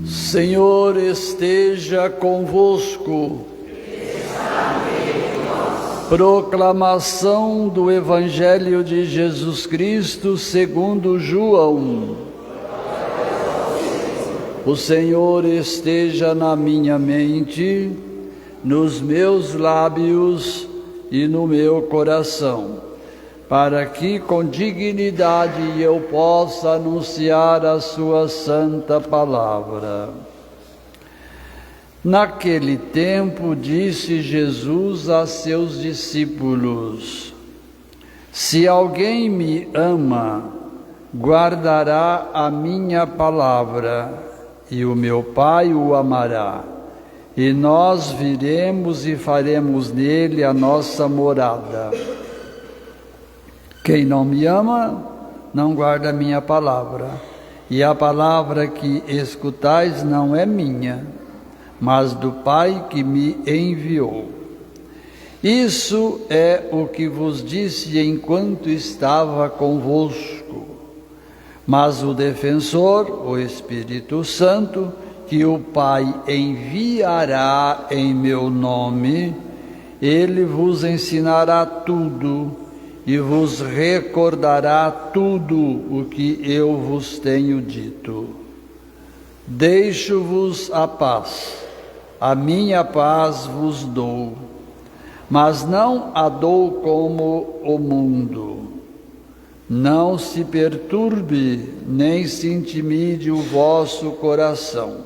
Senhor esteja convosco. Proclamação do Evangelho de Jesus Cristo segundo João. O Senhor esteja na minha mente, nos meus lábios e no meu coração, para que com dignidade eu possa anunciar a sua santa palavra. Naquele tempo disse Jesus a seus discípulos: Se alguém me ama, guardará a minha palavra, e o meu Pai o amará, e nós viremos e faremos nele a nossa morada. Quem não me ama, não guarda a minha palavra, e a palavra que escutais não é minha, mas do Pai que me enviou. Isso é o que vos disse enquanto estava convosco. Mas o defensor, o Espírito Santo, que o Pai enviará em meu nome, ele vos ensinará tudo e vos recordará tudo o que eu vos tenho dito. Deixo-vos a paz, a minha paz vos dou, mas não a dou como o mundo. Não se perturbe, nem se intimide o vosso coração.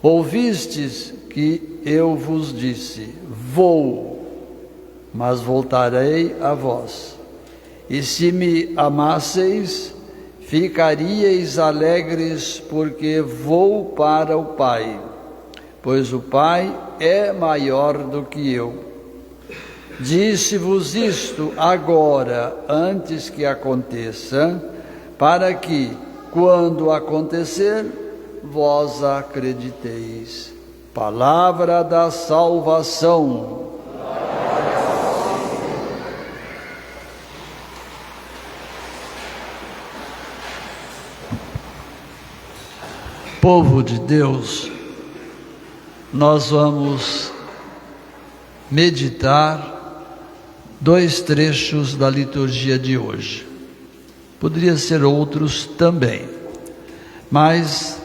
Ouvistes que eu vos disse: vou, mas voltarei a vós. E se me amasseis, ficaríeis alegres, porque vou para o Pai, pois o Pai é maior do que eu. Disse-vos isto agora, antes que aconteça, para que, quando acontecer, vós acrediteis. Palavra da salvação. Povo de Deus, nós vamos meditar dois trechos da liturgia de hoje. Poderia ser outros também, mas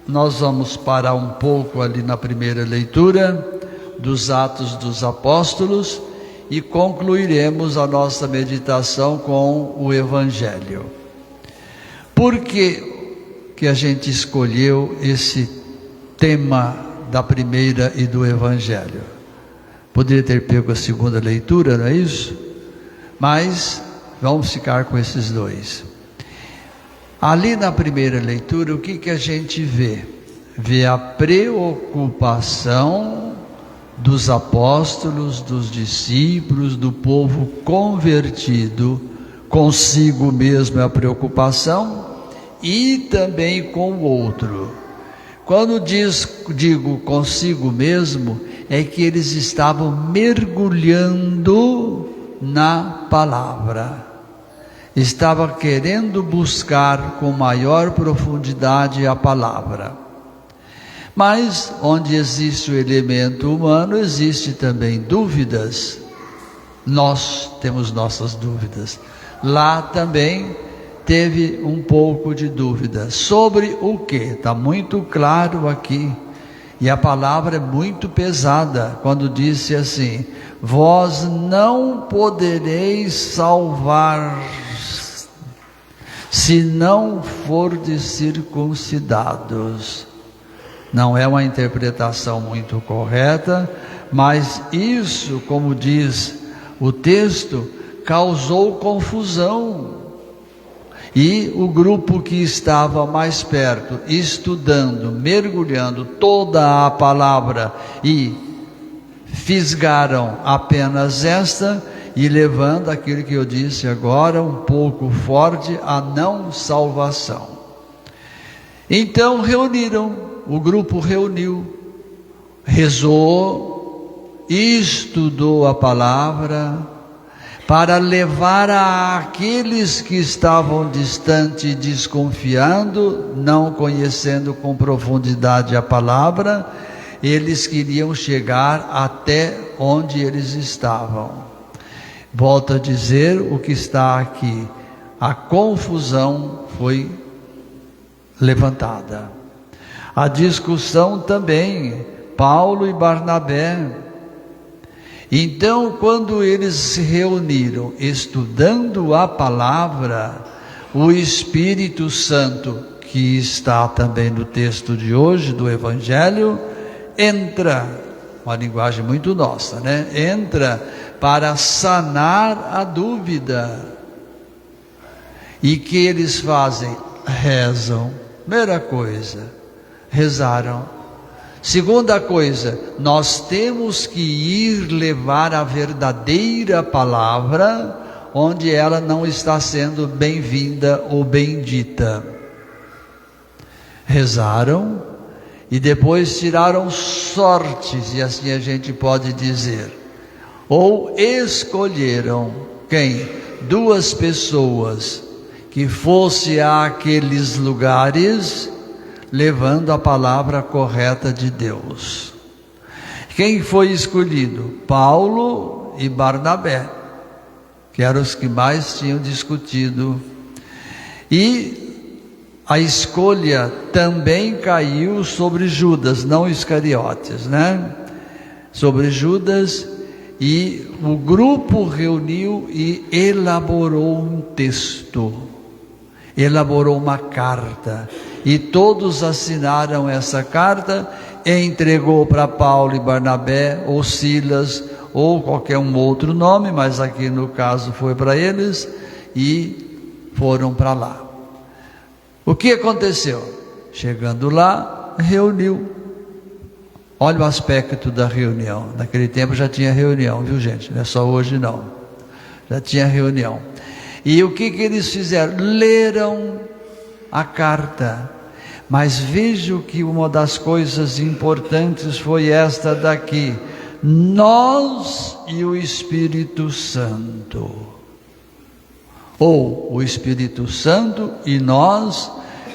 nós vamos parar um pouco ali na primeira leitura dos Atos dos Apóstolos e concluiremos a nossa meditação com o Evangelho. Por que a gente escolheu esse tema da primeira e do Evangelho? Poderia ter pego a segunda leitura, não é isso? Mas vamos ficar com esses dois. Ali na primeira leitura, o que a gente vê? Vê a preocupação dos apóstolos, dos discípulos, do povo convertido, consigo mesmo é a preocupação, e também com o outro. Quando digo consigo mesmo, é que eles estavam mergulhando na palavra. Estavam querendo buscar com maior profundidade a palavra. Mas onde existe o elemento humano, existe também dúvidas. Nós temos nossas dúvidas. Lá também teve um pouco de dúvida. Sobre o que? Está muito claro aqui. E a palavra é muito pesada, quando disse assim: vós não podereis salvar se não fordes circuncidados. Não é uma interpretação muito correta, mas isso, como diz o texto, causou confusão. E o grupo que estava mais perto, estudando, mergulhando toda a palavra e fisgaram apenas esta e levando aquilo que eu disse agora um pouco forte, a não salvação. Então o grupo reuniu, rezou, estudou a palavra, para levar àqueles que estavam distante e desconfiando, não conhecendo com profundidade a palavra, eles queriam chegar até onde eles estavam. Volto a dizer o que está aqui: a confusão foi levantada. A discussão também, Paulo e Barnabé. Então, quando eles se reuniram estudando a palavra, o Espírito Santo, que está também no texto de hoje do Evangelho, entra, uma linguagem muito nossa, né? Entra para sanar a dúvida. E que eles fazem? Rezam. Primeira coisa, rezaram. Segunda coisa, nós temos que ir levar a verdadeira palavra onde ela não está sendo bem-vinda ou bendita. Rezaram e depois tiraram sortes, e assim a gente pode dizer, ou escolheram quem? 2 pessoas que fossem àqueles lugares levando a palavra correta de Deus. Quem foi escolhido? Paulo e Barnabé, que eram os que mais tinham discutido. E a escolha também caiu sobre Judas, não Iscariotes, né? Sobre Judas, e o grupo reuniu e elaborou um texto, elaborou uma carta, e todos assinaram essa carta, e entregou para Paulo e Barnabé, ou Silas, ou qualquer um outro nome, mas aqui no caso foi para eles, e foram para lá. O que aconteceu? Chegando lá, reuniu. Olha o aspecto da reunião. Naquele tempo já tinha reunião, viu gente? Não é só hoje não. Já tinha reunião. E o que eles fizeram? Leram a carta. Mas vejo que uma das coisas importantes foi esta daqui: nós e o Espírito Santo, ou o Espírito Santo e nós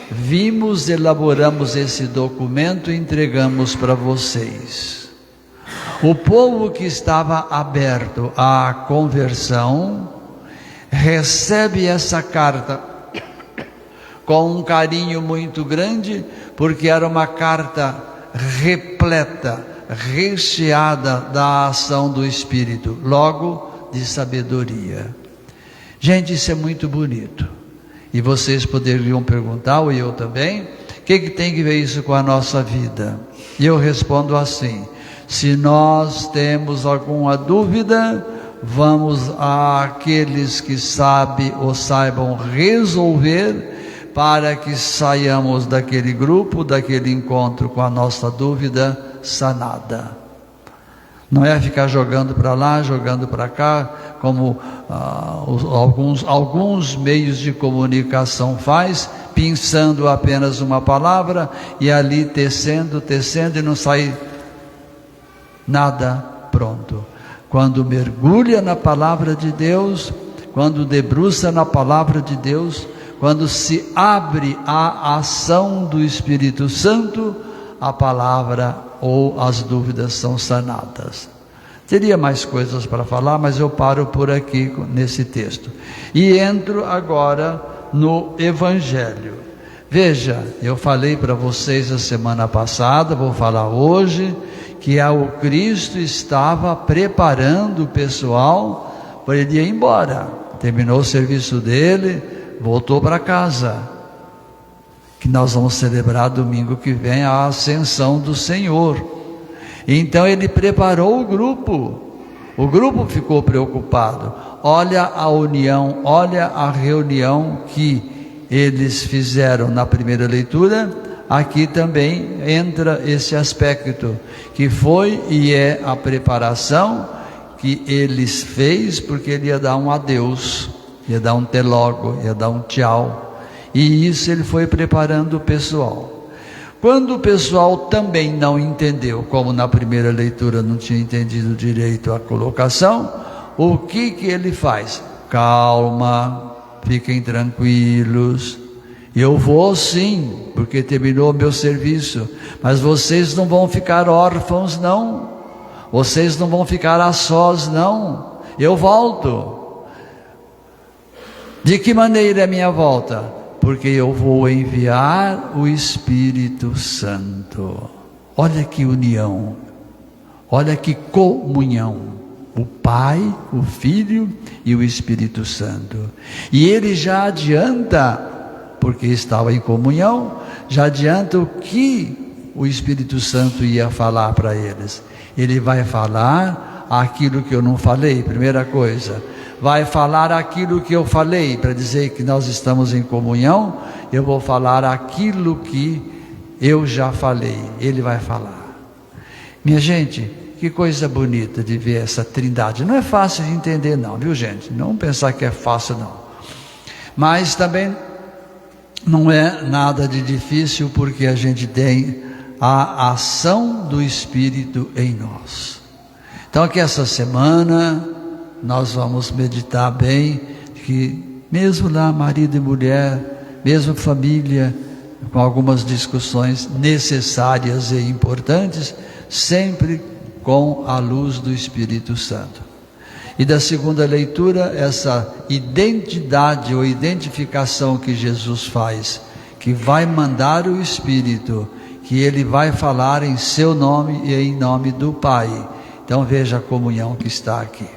vimos, elaboramos esse documento e entregamos para vocês. O povo que estava aberto à conversão recebe essa carta com um carinho muito grande, porque era uma carta repleta, recheada da ação do Espírito, logo de sabedoria. Gente, isso é muito bonito. E vocês poderiam perguntar, ou eu também, o que tem que ver isso com a nossa vida? E eu respondo assim: se nós temos alguma dúvida, vamos àqueles que sabem ou saibam resolver, para que saiamos daquele grupo, daquele encontro com a nossa dúvida sanada. Não é ficar jogando para lá, jogando para cá, como alguns meios de comunicação faz, pensando apenas uma palavra e ali tecendo e não sai nada pronto. Quando mergulha na palavra de Deus, quando debruça na palavra de Deus, quando se abre à ação do Espírito Santo, a palavra ou as dúvidas são sanadas. Teria mais coisas para falar, mas eu paro por aqui nesse texto. E entro agora no Evangelho. Veja, eu falei para vocês a semana passada, vou falar hoje, que o Cristo estava preparando o pessoal para ele ir embora. Terminou o serviço dele, voltou para casa, que nós vamos celebrar domingo que vem a ascensão do Senhor. Então ele preparou o grupo ficou preocupado. Olha a união, olha a reunião que eles fizeram na primeira leitura. Aqui também entra esse aspecto, que foi e é a preparação que eles fez, porque ele ia dar um adeus, ia dar um até logo, ia dar um tchau, e isso ele foi preparando o pessoal. Quando o pessoal também não entendeu, como na primeira leitura não tinha entendido direito a colocação, o que ele faz? Calma, fiquem tranquilos, eu vou sim, porque terminou o meu serviço, mas vocês não vão ficar órfãos não, vocês não vão ficar a sós não, eu volto. De que maneira é a minha volta? Porque eu vou enviar o Espírito Santo. Olha que união, olha que comunhão, o Pai, o Filho e o Espírito Santo. E ele já adianta, porque estava em comunhão, já adianta o que o Espírito Santo ia falar para eles. Ele vai falar aquilo que eu não falei, primeira coisa. Vai falar aquilo que eu falei, para dizer que nós estamos em comunhão. Eu vou falar aquilo que eu já falei, ele vai falar. Minha gente, que coisa bonita de ver essa trindade. Não é fácil de entender não, viu gente? Não pensar que é fácil não. Mas também não é nada de difícil, porque a gente tem a ação do Espírito em nós. Então que essa semana nós vamos meditar bem, que mesmo lá marido e mulher, mesmo família, com algumas discussões necessárias e importantes, sempre com a luz do Espírito Santo. E da segunda leitura, essa identidade ou identificação que Jesus faz, que vai mandar o Espírito, que ele vai falar em seu nome e em nome do Pai. Então veja a comunhão que está aqui.